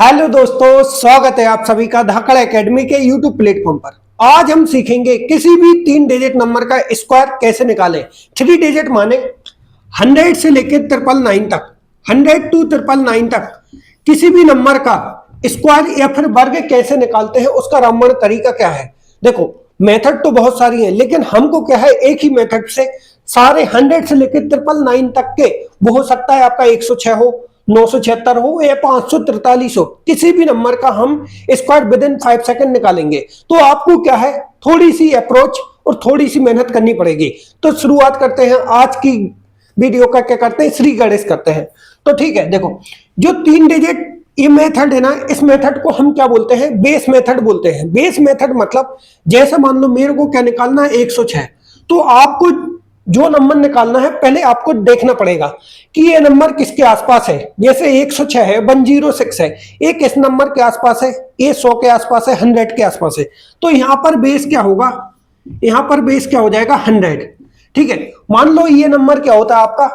Hello दोस्तों, स्वागत है आप सभी का धाकड़ एकेडमी के यूट्यूब प्लेटफॉर्म पर। आज हम सीखेंगे किसी भी 3 डिजिट नंबर का स्क्वायर कैसे निकालें। 3 डिजिट माने 100 से लेकर 999 तक, 100 to 999 तक किसी भी नंबर का स्क्वायर या फिर वर्ग कैसे निकालते हैं, उसका रामबाण तरीका क्या है। देखो, मेथड तो बहुत सारी है, लेकिन हमको क्या है, एक ही मेथड से सारे 100 से लेकर 999 तक के, वो हो सकता है आपका 106 हो, 976 हो या 543 हो, किसी भी नंबर का हम स्क्वायर विद इन 5 सेकंड निकालेंगे। तो आपको क्या है, थोड़ी सी अप्रोच और थोड़ी सी मेहनत करनी पड़ेगी। तो शुरुआत करते हैं आज की वीडियो का। क्या करते हैं, श्री गणेश करते हैं। तो ठीक है, देखो जो 3 डिजिट ये मेथड है ना, इस मेथड को हम क्या बोलते हैं, बेस मेथड बोलते हैं। बेस मेथड मतलब जैसे मान लो मेरे को क्या निकालना है, 106, तो आपको जो नंबर निकालना है पहले आपको देखना पड़ेगा कि ये नंबर किसके आसपास है। जैसे 106 है, 106 है, ये किस नंबर के आसपास है, ये 100 के आसपास है, 100 के आसपास है। तो यहां पर बेस क्या होगा, यहां पर बेस क्या हो जाएगा, 100। ठीक है, मान लो ये नंबर क्या होता है आपका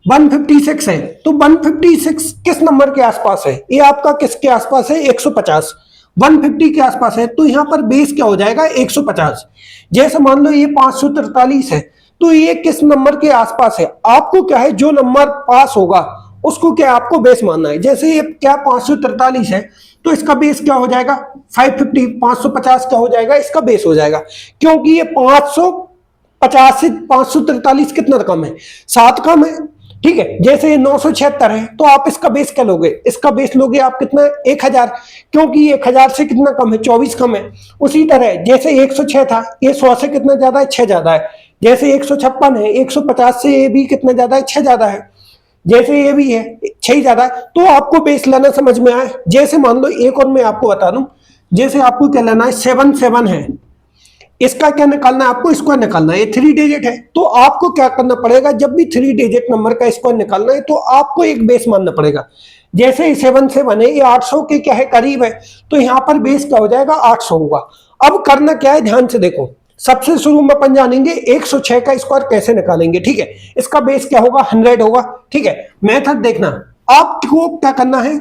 156 है, तो 156 किस नंबर के आसपास है, ये आपका किसके आसपास है, 150। 150 के आसपास है, तो यहां पर बेस क्या हो जाएगा, 150। जैसे मान लो ये 543 है, तो ये किस नंबर के आसपास है, आपको क्या है, जो नंबर पास होगा उसको क्या आपको बेस मानना है। जैसे ये क्या 543 है, तो इसका बेस क्या हो जाएगा, 550, 550 क्या हो जाएगा, इसका बेस हो जाएगा। क्योंकि ये 550 से 543 कितना कम है, 7 कम है। ठीक है, जैसे 976 है, तो आप इसका बेस क्या लोगे, इसका बेस लोगे आप कितना, 1000, क्योंकि 1000 से कितना कम है, 24 कम है। उसी तरह जैसे 106 था, ये 100 से कितना ज्यादा है, 6 ज्यादा है। जैसे 156 है, 150 से ये भी कितना ज्यादा है, 6 ज्यादा है। जैसे ये भी है, 6 ज्यादा है। तो आपको बेस लेना समझ में आए। जैसे मान लो एक और मैं आपको बता दूं, जैसे आपको क्या लेना है, 7 है, इसका क्या निकालना है आपको, स्क्वायर निकालना है। ये 3 डिजिट है, तो आपको क्या करना पड़ेगा, जब भी 3 डिजिट नंबर का स्क्वायर निकालना है तो आपको एक बेस मानना पड़ेगा। जैसे 7 है, ये 800 के क्या है, करीब है, तो यहां पर बेस क्या हो जाएगा, 800 होगा। अब करना क्या है, ध्यान से देखो। सबसे शुरू में अपन जानेंगे 106 का स्क्वायर कैसे निकालेंगे। ठीक है, इसका बेस क्या होगा, 100 होगा। ठीक है, मेथड देखना आपको क्या करना है।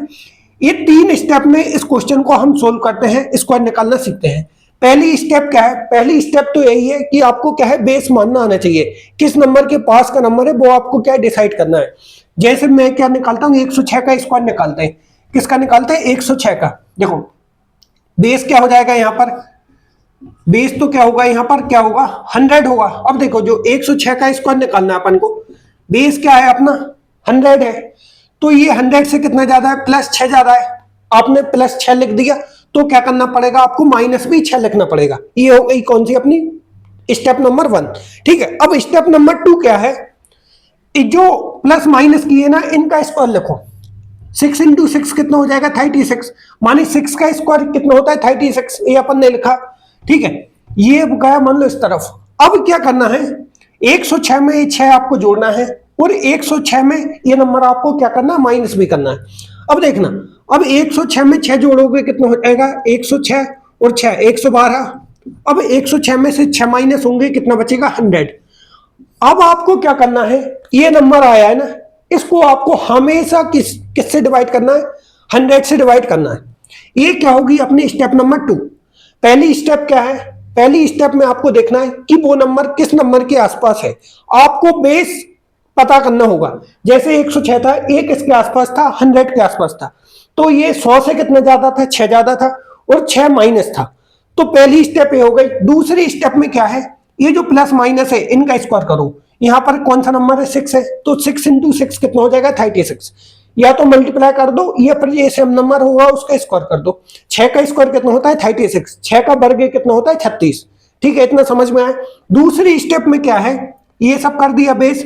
ये 3 स्टेप में इस क्वेश्चन को हम सोल्व करते हैं, स्क्वायर निकालना सीखते हैं। पहली स्टेप क्या है, पहली स्टेप तो यही है कि आपको क्या है, बेस मानना आना चाहिए। किस नंबर के पास का नंबर है वो आपको क्या डिसाइड करना है। जैसे मैं क्या निकालता हूं, 106 का स्क्वायर निकालते हैं। किसका निकालते हैं, 106 का। देखो बेस क्या हो जाएगा, यहां पर बेस तो क्या होगा, यहां पर क्या होगा, 100 होगा। अब देखो जो 106 का स्क्वायर निकालना है अपन को, बेस क्या है अपना, 100 है। तो ये 100 से कितना ज्यादा है, +6 ज्यादा है। आपने +6 लिख दिया, तो क्या करना पड़ेगा आपको, माइनस भी 6 लिखना पड़ेगा। ये हो गई कौन सी अपनी स्टेप नंबर 1। ठीक है, अब स्टेप नंबर 2 क्या है, जो प्लस माइनस किए ना, इनका स्क्वायर लिखो। 6 × 6 कितना हो जाएगा, 36। माने 6 का स्क्वायर कितना होता है, 36। ये अपन ने लिखा। ठीक है, ये गया मान लो इस तरफ। अब क्या करना है, 106 में ये 6 आपको जोड़ना है, और 106 में ये नंबर आपको क्या करना है, माइनस भी करना है। अब देखना, अब 106 में 6 जोड़ोगे कितना हो जाएगा, 106 और 6 112। अब 106 में से 6 माइनस होंगे, कितना बचेगा, 100। अब आपको क्या करना है, ये नंबर आया है ना, इसको आपको हमेशा किससे डिवाइड करना है, 100 से डिवाइड करना है। ये क्या होगी अपनी स्टेप नंबर 2। पहली स्टेप क्या है, पहली स्टेप में आपको देखना है कि वो नंबर किस नंबर के आसपास है। आपको बेस पता करना होगा। जैसे 106 था, एक इसके आसपास था, 100 के आसपास था, तो ये 100 से कितना ज्यादा था, 6 ज्यादा था, और 6 माइनस था। तो पहली स्टेप ये हो गई। दूसरी स्टेप में क्या है, ये जो प्लस माइनस है इनका स्क्वायर करो। यहां पर कौन सा नंबर है, 6 है, तो 6 × 6 कितना हो जाएगा, 36। या तो मल्टीप्लाई कर दो, या फिर ये सेम नंबर होगा उसका स्क्वायर कर दो। 6 का स्क्वायर कितना होता है, 36। 6 का वर्ग कितना होता है, 36। ठीक है, इतना समझ में आया। दूसरी स्टेप में क्या है, ये सब कर दिया बेस।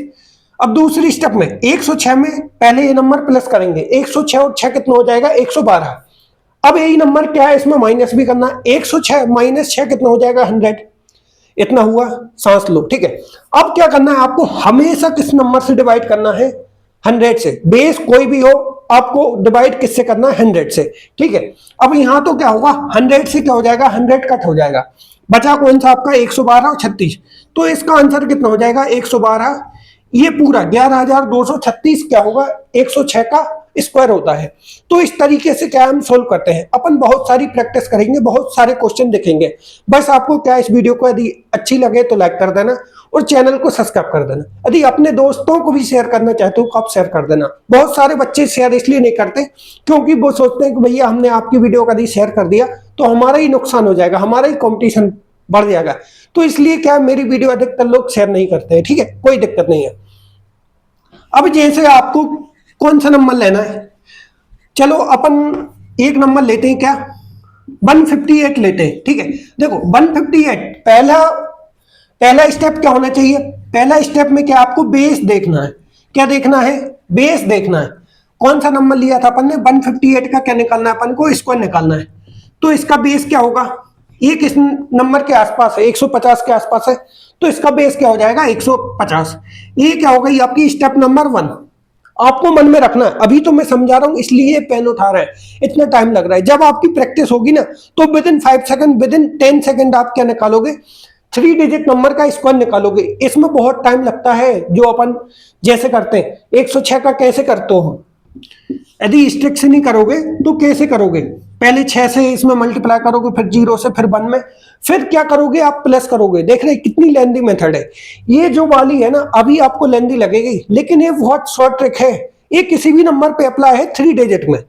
अब दूसरी स्टेप में 106 में पहले ये नंबर प्लस करेंगे, 106 और 6 कितना हो जाएगा, 112। अब यही नंबर क्या है, इसमें माइनस भी करना है। 106 माइनस 6 कितना हो जाएगा, 100। इतना हुआ, सांस लो। ठीक है, अब क्या करना है आपको, हमेशा किस नंबर से डिवाइड करना है, 100 से। बेस कोई भी हो, आपको डिवाइड किससे करना है, 100 से। ठीक है, अब यहां तो क्या होगा, 100 से क्या हो जाएगा, 100 कट हो जाएगा। बचा कौन सा आपका, 112 और 36। तो इसका आंसर कितना हो जाएगा, 112। ये पूरा 11236 क्या होगा, 106 का स्क्वायर होता है। तो इस तरीके से क्या हम सोल्व करते हैं, अपन बहुत सारी प्रैक्टिस करेंगे, बहुत सारे क्वेश्चन देखेंगे। बस आपको क्या इस वीडियो को यदि अच्छी लगे तो लाइक कर देना और चैनल को सब्सक्राइब कर देना। यदि अपने दोस्तों को भी शेयर करना चाहते हो तो आप शेयर कर देना। बहुत सारे बच्चे शेयर इसलिए नहीं करते क्योंकि वो सोचते हैं कि भैया हमने आपकी वीडियो कभी शेयर कर दिया तो हमारा ही नुकसान हो जाएगा, हमारा ही कंपटीशन बढ़ जाएगा। तो इसलिए क्या मेरी वीडियो अधिकतर लोग शेयर नहीं करते हैं। ठीक है, कोई दिक्कत नहीं है। अब जैसे आपको कौन सा नंबर लेना है, चलो अपन एक नंबर लेते हैं, क्या 158 लेते हैं। ठीक है, देखो 158 पहला स्टेप क्या होना चाहिए, पहला स्टेप में क्या आपको बेस देखना है। क्या देखना है, बेस देखना है। कौन सा नंबर लिया था अपन ने, 158 का क्या निकालना है अपन को, स्क्वायर निकालना है। तो इसका बेस क्या होगा, ये किस नंबर के आसपास है, 150 के आसपास है, तो इसका बेस क्या हो जाएगा 150। ये क्या होगा, ये आपकी स्टेप नंबर 1। आपको मन में रखना है, अभी तो मैं समझा रहा हूं इसलिए पेन उठा रहा है, इतना टाइम लग रहा है। जब आपकी प्रैक्टिस होगी ना तो with in 5 second, with in 10 second आप क्या निकालोगे, 3 डिजिट नंबर का स्क्वायर निकालोगे। इसमें बहुत टाइम लगता है, जो अपन जैसे करते हैं 106 का कैसे करते हो, यदि स्ट्रिक्ट से नहीं करोगे तो कैसे करोगे, पहले 6 से इसमें मल्टीप्लाई करोगे, फिर 0 से, फिर 1 में, फिर क्या करोगे आप प्लस करोगे। देख रहे कितनी लेंदी मेथड है। ये जो वाली है ना अभी आपको लेंदी लगेगी, लेकिन ये बहुत शॉर्ट ट्रिक है। ये किसी भी नंबर पे अप्लाई है 3 डिजिट में।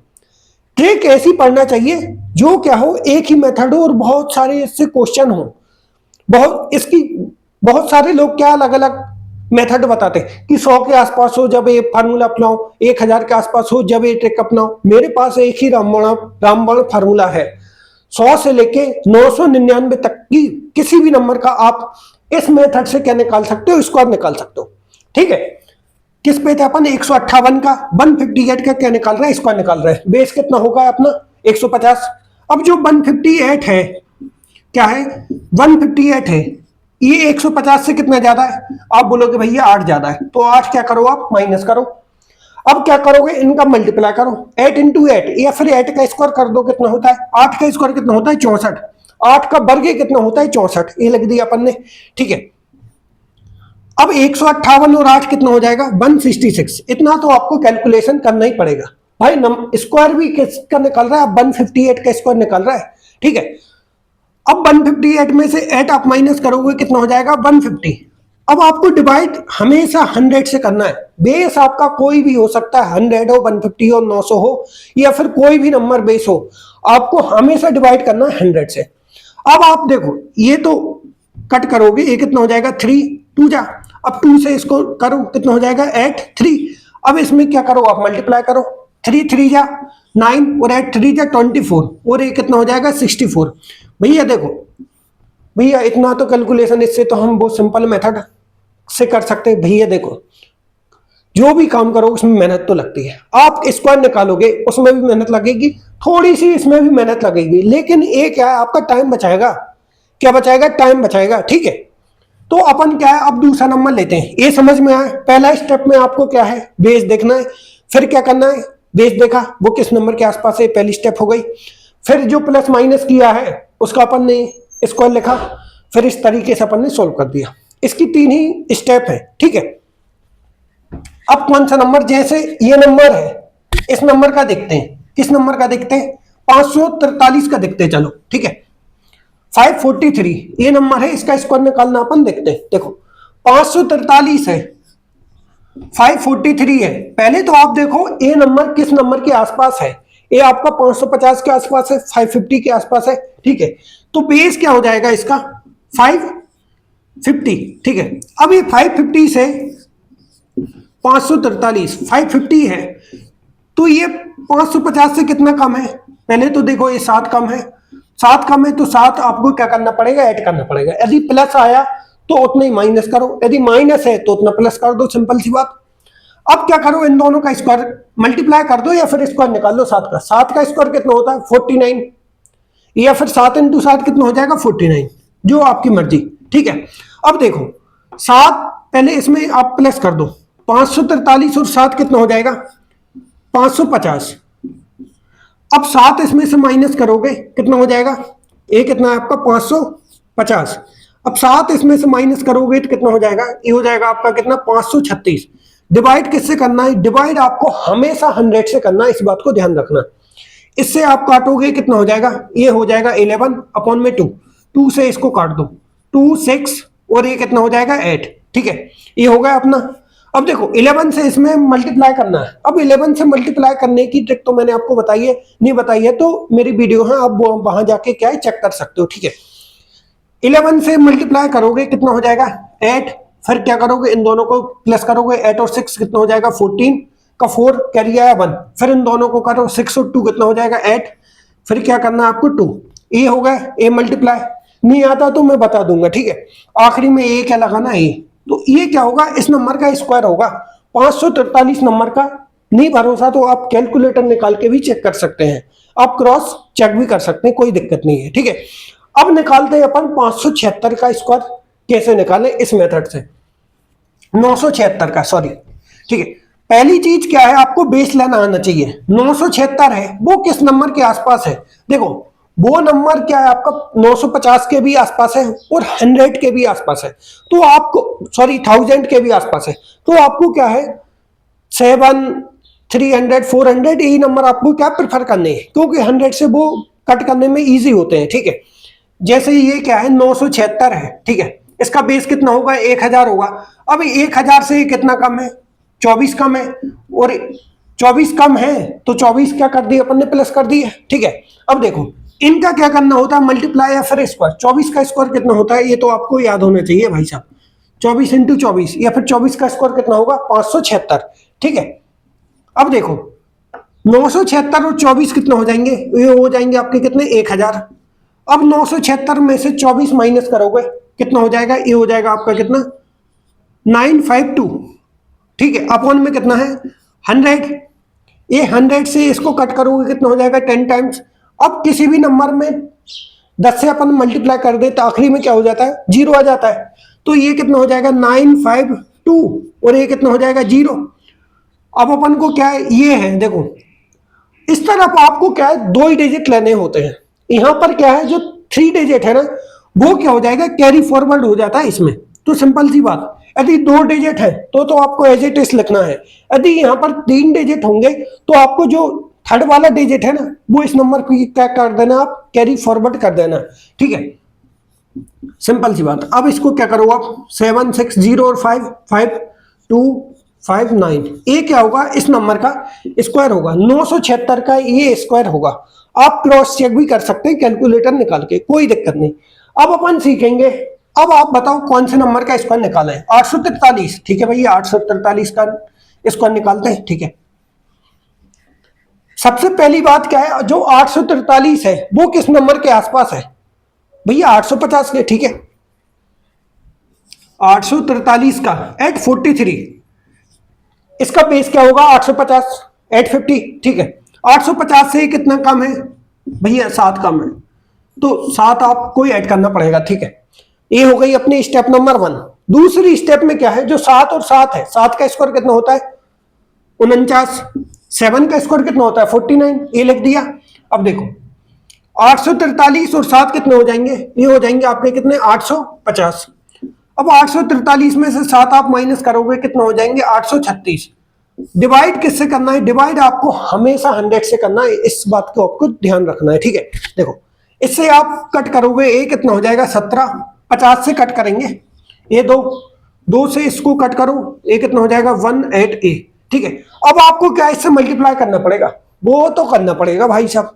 ट्रिक ऐसी पढ़ना चाहिए जो क्या हो, एक ही मेथड हो और बहुत सारे इससे क्वेश्चन हो। बहुत सारे लोग क्या अलग अलग मेथड बताते हैं कि 100 के आसपास हो जब ये फार्मूला अपनाओ, 1000 के आसपास हो जब ये ट्रिक अपनाओ। मेरे पास एक ही रामबाण फार्मूला है, 100 से लेके 999 तक की किसी भी नंबर का आप इस मेथड से क्या निकाल सकते हो, स्क्वायर निकाल सकते हो। ठीक है, किस पे थे अपन, 158 का, 158 का क्या निकाल रहे हैं, स्क्वायर निकाल रहे हैं। बेस कितना होगा अपना 150। अब जो 158 है, क्या है 158 है, ये 150 से कितना ज्यादा है, आप बोलोगे भैया 8 ज्यादा है, तो 8 क्या करो आप माइनस करो। अब क्या करोगे, इनका मल्टीप्लाई करो, 8 इंटू 8 या फिर 8 का स्क्वायर कर दो, कितना होता है 8 का स्क्वायर कितना होता है 64, 8 का वर्ग कितना होता है 64, ये लिख दिया अपन ने। ठीक है, अब 158 और 8 कितना हो जाएगा 166। इतना तो आपको कैलकुलेशन करना ही पड़ेगा भाई। स्क्वायर भी किसका निकल रहा है, 158 का स्क्वायर निकल रहा है। ठीक है, अब 158 में से 8 आप माइनस करोगे, कितना हो जाएगा 150। अब आपको डिवाइड हमेशा 100 से करना है। बेस आपका कोई भी हो सकता है, 100 हो, 150 हो, 900 हो, या फिर कोई भी नंबर बेस हो, आपको हमेशा डिवाइड करना है 100 से। अब आप देखो, ये तो कट करोगे, ये कितना हो जाएगा 3, 2 जा, अब 2 से इसको करो, कितना हो जाएगा 8, 3। अब इसमें क्या करो आप मल्टीप्लाई करो, 3 3 जा 9 और 8 3 जा 24 और ये कितना हो जाएगा 64। भैया देखो, भैया इतना तो कैलकुलेशन, इससे तो हम बहुत सिंपल मेथड से कर सकते हैं। भैया देखो, जो भी काम करो उसमें मेहनत तो लगती है। आप स्क्वायर निकालोगे उसमें भी मेहनत लगेगी, थोड़ी सी इसमें भी मेहनत लगेगी, लेकिन ये क्या है आपका टाइम बचाएगा। क्या बचाएगा, टाइम बचाएगा। ठीक है, तो अपन क्या है अब दूसरा नंबर लेते हैं। ये समझ में आया, पहला स्टेप में आपको क्या है बेस देखना है, फिर क्या करना है, बेस देखा वो किस नंबर के आसपास है, पहली स्टेप हो गई। फिर जो प्लस माइनस किया है उसका अपन ने स्क्वायर लिखा, फिर इस तरीके से अपन ने सोल्व कर दिया। इसकी 3 ही स्टेप है। ठीक है, अब कौन सा नंबर, जैसे ये नंबर है, इस नंबर का देखते हैं, किस नंबर का देखते हैं 543 का देखते हैं। चलो ठीक है, 543 ये नंबर है, इसका स्क्वायर निकालना अपन देखते हैं। देखो 543 है, 543 है। पहले तो आप देखो ये नंबर किस नंबर के आसपास है, ये आपका 550 के आसपास है, 550 के आसपास है। ठीक है, तो बेस क्या हो जाएगा इसका 550। ठीक है, अब ये 550 से 543, 550 है, तो ये 550 से कितना कम है, पहले तो देखो ये 7 कम है, 7 कम है तो 7 आपको क्या करना पड़ेगा, ऐड करना पड़ेगा। यदि प्लस आया तो उतना ही माइनस करो, यदि माइनस है तो उतना प्लस कर दो, सिंपल सी बात। अब क्या करो, इन दोनों का स्क्वायर मल्टीप्लाई कर दो या फिर स्क्वायर निकाल लो 7 का। 7 का स्क्वायर कितना होता है 49, या फिर 7 इंटू 7 कितना हो जाएगा 49, जो आपकी मर्जी। ठीक है, अब देखो 7 पहले इसमें आप प्लस कर दो, 543 और 7 कितना हो जाएगा 550। अब 7 इसमें से माइनस करोगे कितना हो जाएगा, ये कितना है आपका 550। अब 7 इसमें से माइनस करोगे तो कितना हो जाएगा, ये हो जाएगा आपका कितना 536। डिवाइड किससे करना है? डिवाइड आपको हमेशा 100 से करना है, इस बात को ध्यान रखना। इससे आप काटोगे कितना हो जाएगा? ये हो जाएगा 11 अपॉन में 2, 2 से इसको काट दो, 2 6 और ये कितना हो जाएगा 8। ठीक है, ये हो गया अपना। अब देखो 11 से इसमें मल्टीप्लाई करना है। अब 11 से मल्टीप्लाई करने की ट्रिक तो मैंने आपको बताई है, नहीं बताई है तो मेरी वीडियो है, आप वहां जाके क्या है चेक कर सकते हो। ठीक है, 11 से मल्टीप्लाई करोगे कितना हो जाएगा 8, फिर क्या करोगे इन दोनों को प्लस करोगे, 8 और 6 कितना हो जाएगा 14 का 4 कैरी आया 1, फिर इन दोनों को करो 6 और 2 कितना हो जाएगा 8, फिर क्या करना है आपको 2। ये हो गया ए मल्टीप्लाई, नहीं आता तो मैं बता दूंगा। ठीक है, आखिरी में ए क्या लगाना है, तो ये क्या होगा इस नंबर का स्क्वायर होगा। 543 नंबर का नहीं भरोसा तो आप कैलकुलेटर निकाल के भी चेक कर सकते हैं, आप क्रॉस चेक भी कर सकते हैं, कोई दिक्कत नहीं है। ठीक है, अब निकालते हैं अपन 576 का स्क्वायर। कैसे निकालें? इस मेथड से, 976 का, सॉरी। ठीक है, पहली चीज क्या है, आपको बेस लाइन आना चाहिए। 976 है वो किस नंबर के आसपास है? देखो वो नंबर क्या है आपका 950 के भी आसपास है और 100 के भी आसपास है, तो आपको सॉरी 1000 के भी आसपास है, तो आपको क्या है 7 300 400 यही नंबर आपको क्या प्रेफर करने हैं, क्योंकि 100 से वो कट करने में इजी होते हैं। ठीक है, जैसे ये क्या है 976 है। ठीक है, इसका बेस कितना होगा 1000 होगा। अब 1000 से कितना कम है 24 कम है, और 24 कम है तो 24 क्या कर दिए अपन ने प्लस कर दिए। ठीक है, अब देखो इनका क्या करना होता है मल्टीप्लाई या फिर स्क्वायर। 24 का स्क्वायर कितना होता है ये तो आपको याद होना चाहिए भाई साहब, 24 इंटू 24 या फिर 24 का स्क्वायर कितना होगा 576। ठीक है, अब देखो 976 और 24 कितना हो जाएंगे, ये हो जाएंगे आपके कितने 1000। अब 976 में से 24 माइनस करोगे कितना हो जाएगा, ये हो जाएगा आपका कितना 952। ठीक है, अपॉन में कितना है 100, ये 100 से इसको कट करोगे कितना हो जाएगा 10 टाइम्स। अब किसी भी नंबर में 10 से अपन मल्टीप्लाई कर दे तो आखिरी में क्या हो जाता है 0 आ जाता है, तो ये कितना हो जाएगा 952 और ये कितना हो जाएगा 0। अब अपन को क्या है ये है, देखो इस तरफ आपको क्या है 2 ही डिजिट लेने होते हैं, यहां पर क्या है जो 3 डिजिट है ना वो क्या हो जाएगा कैरी फॉरवर्ड हो जाता है इसमें। तो सिंपल सी बात, यदि 2 डिजिट है तो आपको एज इट इज लिखना है, यदि यहाँ पर 3 डिजिट होंगे तो आपको जो थर्ड वाला डिजिट है ना वो इस नंबर की क्या कर देना, आप कैरी फॉरवर्ड कर देना। ठीक है, सिंपल सी बात। अब इसको क्या करो आप 7 6 0 और 5 5 2 5 9, ये क्या होगा इस नंबर का स्क्वायर होगा, 976 का ये स्क्वायर होगा। आप क्रॉस चेक भी कर सकते हैं कैलकुलेटर निकाल के, कोई दिक्कत नहीं। अब अपन सीखेंगे, अब आप बताओ कौन से नंबर का स्क्वायर निकाला है 843। ठीक है भैया 843 का स्क्वायर निकालते हैं। ठीक है, सबसे पहली बात क्या है जो 843 है वो किस नंबर के आसपास है भैया 850 के। ठीक है, 843 का 843, इसका बेस क्या होगा 850 850। ठीक है, 850 से कितना कम है भैया 7 कम है, तो 7 आपको ऐड करना पड़ेगा। ठीक है, ये हो गई अपनी स्टेप नंबर 1। दूसरी स्टेप में क्या है जो 7 और 7 है, 7 का स्क्वायर कितना होता है 49, 7 का स्क्वायर कितना होता है 49, ये लिख दिया। अब देखो 843 और 7 कितने हो जाएंगे, ये हो जाएंगे आपके कितने 850। अब 843 में से 7 आप माइनस करोगे कितना हो जाएंगे 836। डिवाइड किससे करना है, डिवाइड आपको हमेशा 100 से करना है, इस बात को आपको ध्यान रखना है। ठीक है, देखो इससे आप कट करोगे ये कितना हो जाएगा 17, 50 से कट करेंगे ये 2 से इसको कट करो ये कितना हो जाएगा 18a। ठीक है, अब आपको क्या इससे मल्टीप्लाई करना पड़ेगा, वो तो करना पड़ेगा भाई साहब।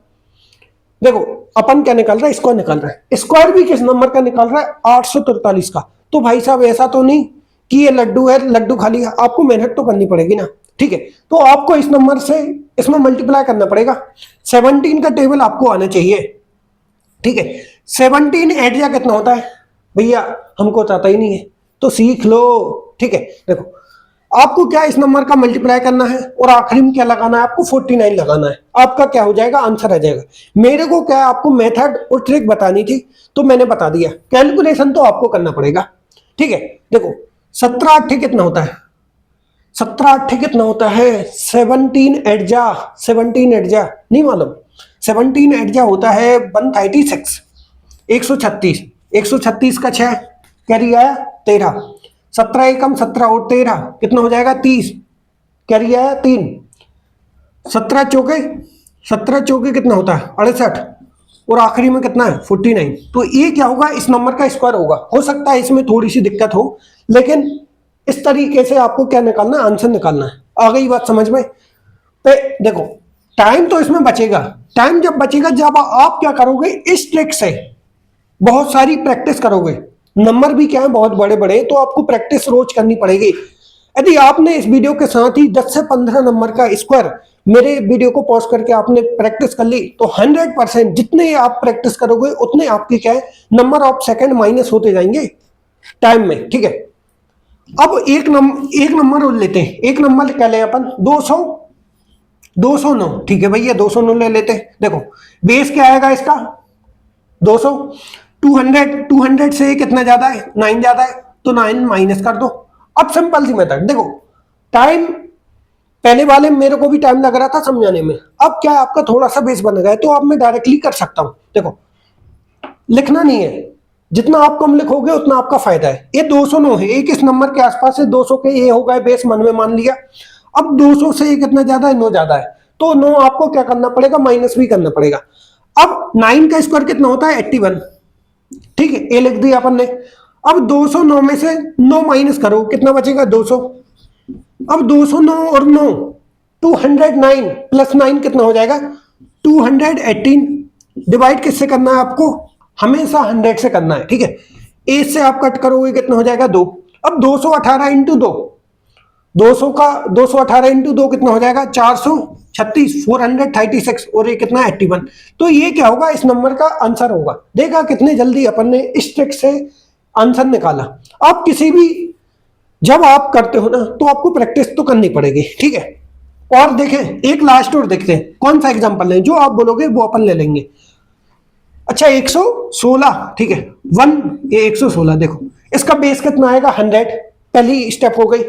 देखो अपन क्या निकाल रहा है स्क्वायर निकाल रहा है, स्क्वायर भी किस नंबर का निकाल रहा है 843 का। तो भाई साहब ऐसा तो नहीं कि ये लड्डू है लड्डू खा लिया, आपको मेहनत तो करनी पड़ेगी ना। ठीक है, तो आपको इस नंबर से इसमें मल्टीप्लाई करना पड़ेगा, 17 का टेबल आपको आना चाहिए। ठीक है, 17 एडिया कितना होता है भैया हमको आता ही नहीं है तो सीख लो। ठीक है, देखो आपको क्या इस नंबर का मल्टीप्लाई करना है और आखिरी में क्या लगाना है आपको 49 लगाना है, आपका क्या हो जाएगा आंसर आ जाएगा। मेरे को क्या है आपको मेथड और ट्रिक बतानी थी तो मैंने बता दिया, कैलकुलेशन तो आपको करना पड़ेगा। ठीक है, देखो 17 8 कितना होता है, 17 8 कितना होता है 17 एडजा, 17 एडजा नहीं मालूम, 17 एडजा होता है 136, 136, 136 का 6 कैरी आया 13, 17 एकम 17 और 13 कितना हो जाएगा 30, कैरी आया 3, 17 चौके कितना होता है 68, और आखिरी में कितना है 49। तो ये क्या होगा, इस नंबर का स्क्वायर होगा। हो सकता है इसमें थोड़ी सी दिक्कत हो, लेकिन इस तरीके से आपको क्या निकालना है, आंसर निकालना है। आ गई बात समझ में? पे देखो टाइम तो इसमें बचेगा। टाइम जब बचेगा जब आप क्या करोगे, इस ट्रिक से बहुत सारी प्रैक्टिस करोगे। नंबर भी क्या है बहुत बड़े बड़े, तो आपको प्रैक्टिस रोज करनी पड़ेगी। यदि आपने इस वीडियो के साथ ही 10 से 15 नंबर का स्क्वायर मेरे वीडियो को पॉज करके आपने प्रैक्टिस कर ली, तो 100% जितने आप प्रैक्टिस करोगे उतने आपके क्या है, नंबर ऑफ सेकंड माइनस होते जाएंगे टाइम में। ठीक है, अब एक नंबर और लेते हैं। एक नंबर क्या ले अपन, 209। ठीक है भैया 209 ले लेते हैं। देखो बेस क्या आएगा इसका 200, 200 से कितना ज्यादा है, 9 ज्यादा है, तो 9 माइनस कर दो। अब सिंपल सी मेथड, देखो टाइम पहले वाले मेरे को भी टाइम लग रहा था समझाने में, अब क्या आपका थोड़ा सा बेस बन गया है, तो अब मैं डायरेक्टली कर सकता हूं। देखो लिखना नहीं है, जितना आप कम लिखोगे उतना आपका फायदा है। ये 209 है, एक इस नंबर के आसपास है, 200 के ये हो गए बेस, मन में मान लिया। अब 200 से ये कितना ज्यादा है, 9 ज्यादा है, तो 9 आपको क्या करना पड़ेगा, माइनस भी करना पड़ेगा। अब 9 का स्क्वायर कितना होता है 81। ठीक है, ये लिख दिया अपन ने। अब 209 में से 9 माइनस करो, कितना बचेगा 200। अब 209 और 9 209 प्लस 9 कितना हो जाएगा 218। डिवाइड किससे करना है आपको, हमेशा 100 से करना है। ठीक है, 8 से आप कट करोगे कितना हो जाएगा 2। अब 218 इंटू 2, 218 इंटू 2 कितना हो जाएगा 436, 436, और ये कितना 81। तो ये क्या होगा, इस नंबर का आंसर होगा। देखा कितने जल्दी अपन ने इस ट्रिक से आंसर निकाला। आप किसी भी जब आप करते हो ना, तो आपको प्रैक्टिस तो करनी पड़ेगी। ठीक है, और देखें एक लास्ट और देखते हैं, कौन सा एग्जांपल लें, जो आप बोलोगे वो अपन ले लेंगे। अच्छा 116, ठीक है 1, ये 116, देखो इसका बेस कितना आएगा 100, पहली स्टेप हो गई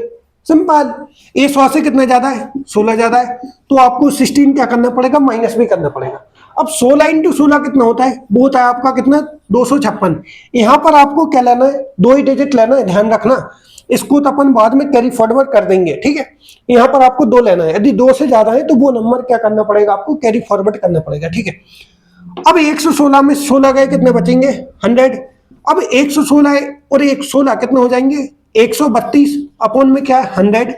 सिंपल। ये 100 से कितना ज्यादा है 16 ज्यादा है, तो आपको 16 क्या करना पड़ेगा, माइनस भी करना पड़ेगा। अब 16 इंटू 16 कितना होता है, वो होता है आपका कितना 256। यहां पर आपको क्या लेना है, 2 ही डिजिट लेना है, ध्यान रखना। इसको तो अपन बाद में कैरी फॉरवर्ड कर देंगे। ठीक है, यहाँ पर आपको 2 लेना है, यदि 2 से ज्यादा है तो वो नंबर क्या करना पड़ेगा, आपको कैरी फॉरवर्ड करना पड़ेगा। ठीक है, अब 116 में 16 गए, कितने बचेंगे 100। अब 116 और 116 कितने हो जाएंगे 132, अपॉन में क्या है 100।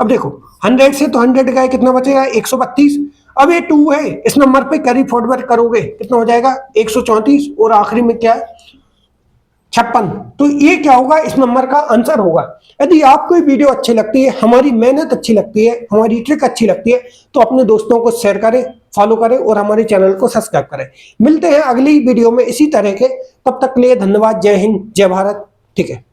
अब देखो 100 से तो 100 गए, कितना बचेगा 132। अब ये 2 है, इस नंबर पे कैरी फॉरवर्ड करोगे कितना हो जाएगा 134, और आखिरी में क्या है 56। तो ये क्या होगा, इस नंबर का आंसर होगा। यदि आपको वीडियो अच्छी लगती है, हमारी मेहनत अच्छी लगती है, हमारी ट्रिक अच्छी लगती है, तो अपने दोस्तों को शेयर करें, फॉलो करें और हमारे चैनल को सब्सक्राइब करें। मिलते हैं अगली वीडियो में इसी तरह के, तब तक के लिए धन्यवाद। जय हिंद, जय भारत। ठीक है।